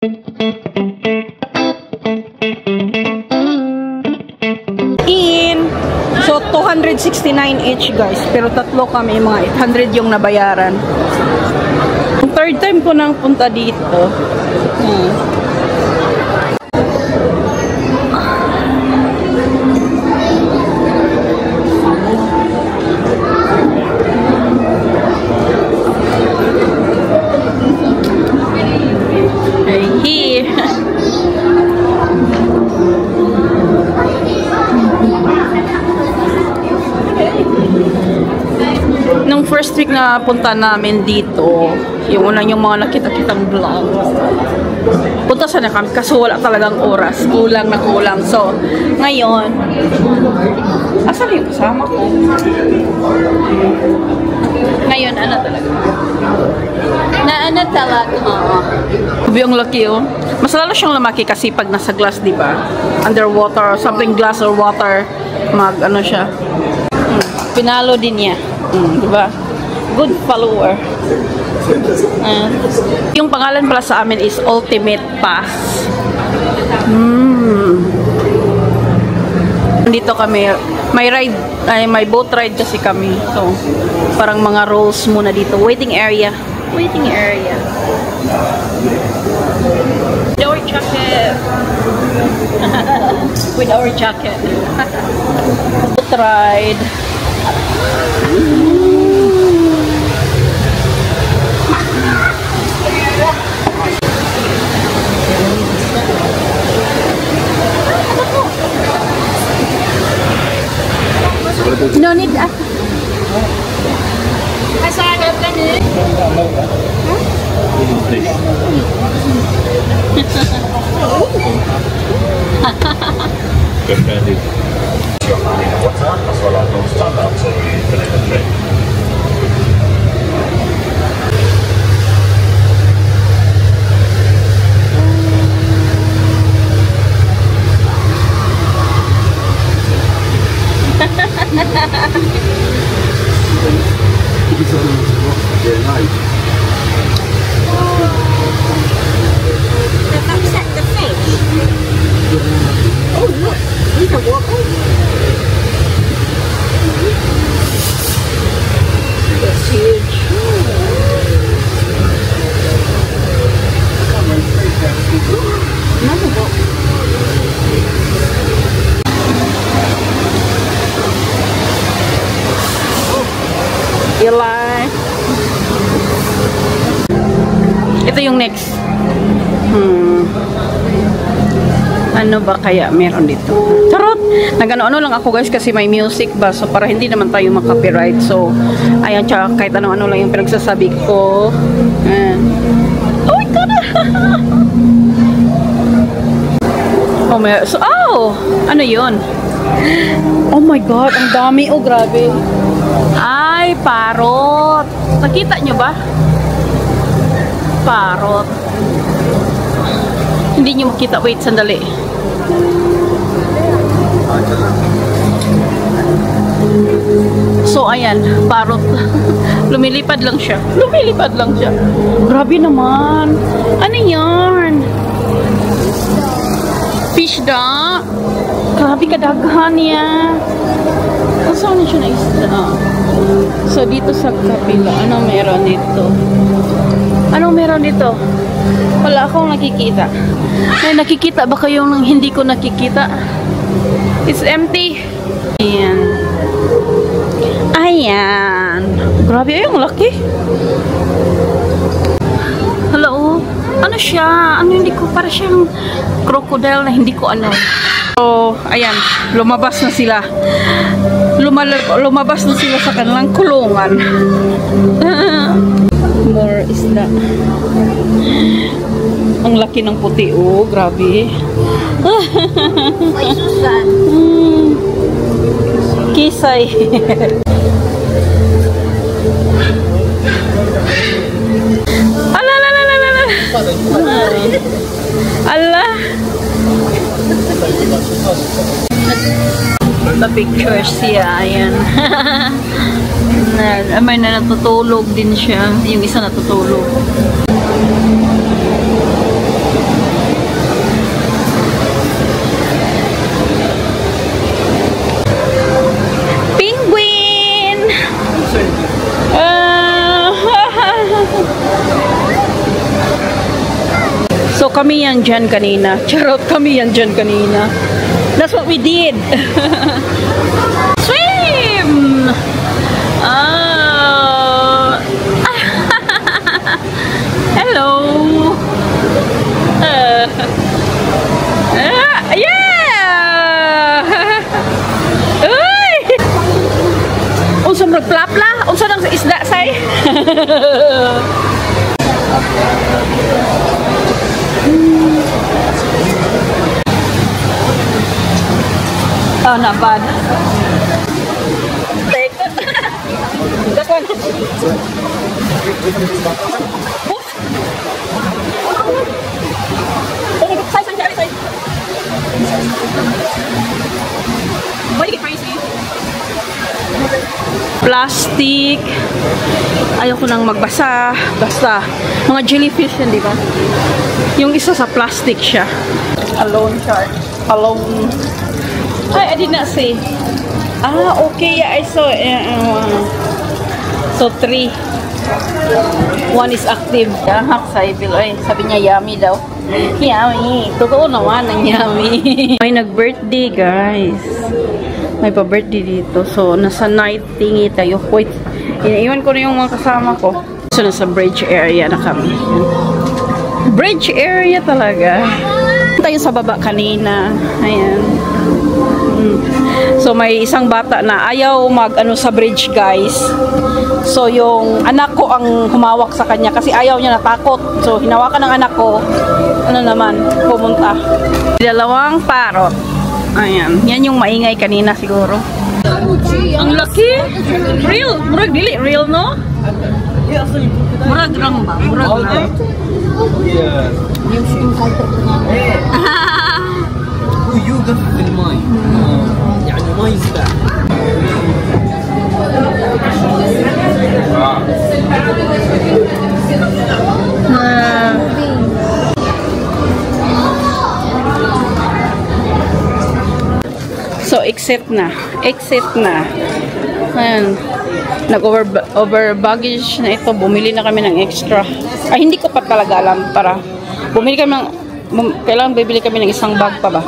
So, 269 each, guys. Pero tatlo kami, mga 800 yung nabayaran. Third time ko nang punta dito. Nung first week na punta namin dito, yung una yung mga nakita-kitang vlog, punta sana kami kasi wala talagang oras, kulang na kulang. So ngayon, asan yung kasama ko? Ngayon, ano talaga? Ano talaga? Yung laki, oh. Mas lalo siyang lumaki kasi pag nasa glass, di ba? Underwater, something glass or water, ano siya. Pinalo din niya. Diba? Good follower. Yung pangalan pala sa amin is Ultimate Pass. Dito kami, may ride, may boat ride kasi kami. So, parang mga rolls muna dito. Waiting area. Waiting area. With our jacket. With our jacket. Boat ride. No need. Upset the fish. Oh look, you can walk over. That's huge. Another boat. Eli. Ito yung next. Ano ba kaya meron dito? Charot! Nag-ano-ano lang ako, guys, kasi may music ba. So, para hindi naman tayo makapiright. So, ayan, tsaka kahit ano-ano lang yung pinagsasabi ko. Oh my God! Oh my God. So, ano yun? Oh my God, ang dami. Oh, grabe. Ay, parot. Nakita nyo ba? Parot. Hindi nyo makita. Wait, sandali. So, ayan. Parot. Lumilipad lang siya. Lumilipad lang siya. Grabe naman. Ano yan? Fish da. Grabe kadaghan niya. Saan na siya na isda? So, dito sa kapila, anong meron dito? Anong meron dito? Wala akong nakikita. May nakikita ba kayong hindi ko nakikita? It's empty. Ayan. Ayan. Grabe, yung laki. Hello? Ano siya? Ano hindi ko? Para siyang crocodile na hindi ko ano. So, ayan. Lumabas na sila. Lumabas na sila sa kanilang kulungan. More isda. Ang laki ng puti, oh. Grabe. May susan. Kisay. Allah. The pictures siya, ayan. May natutulog din siya. Yung isa natutulog. So kami yan dyan kanina. Charot, kami yan dyan kanina. That's what we did. Swim! Hello! Yeah! Uy! Unsa magplapla? Unsa nang isda say? Oh, not bad. Take it. This one. Plastic. Ayoko nang magbasa. Basta. Mga jellyfish yan, di ba? Yung isa sa plastic siya. Alone shark. Alone. Ay, I did not see. Ah, okay. Yeah, I saw it. So, 3. 1 is active. Yahak sa ibilo. Ay, sabi niya yummy daw. Yummy. Totoo naman ang yummy. May nag-birthday, guys. May pa-birthday dito. So, nasa night tingi tayo. Wait. Iniiwan ko na yung mga kasama ko. So, nasa bridge area na kami. Bridge area talaga. Tayo sa baba kanina. Ayan. So may isang bata na ayaw mag-ano sa bridge, guys. So yung anak ko ang humawak sa kanya kasi ayaw niya, natakot. So hinawakan ng anak ko. Ano naman, pumunta. Dalawang parot. Ayan. Yan yung maingay kanina siguro. Ang laki. Real. Murag dili. Real, no? Murag lang ba? Murag lang. يوقف في الماء يعني ما يسبح. So exit na. Exit na. Ayan. Nag-over baggage na ito. Bumili na kami ng extra. Ay, hindi ko pa talaga alam. Para bumili kami ng kailangan bibili kami ng isang bag pa ba?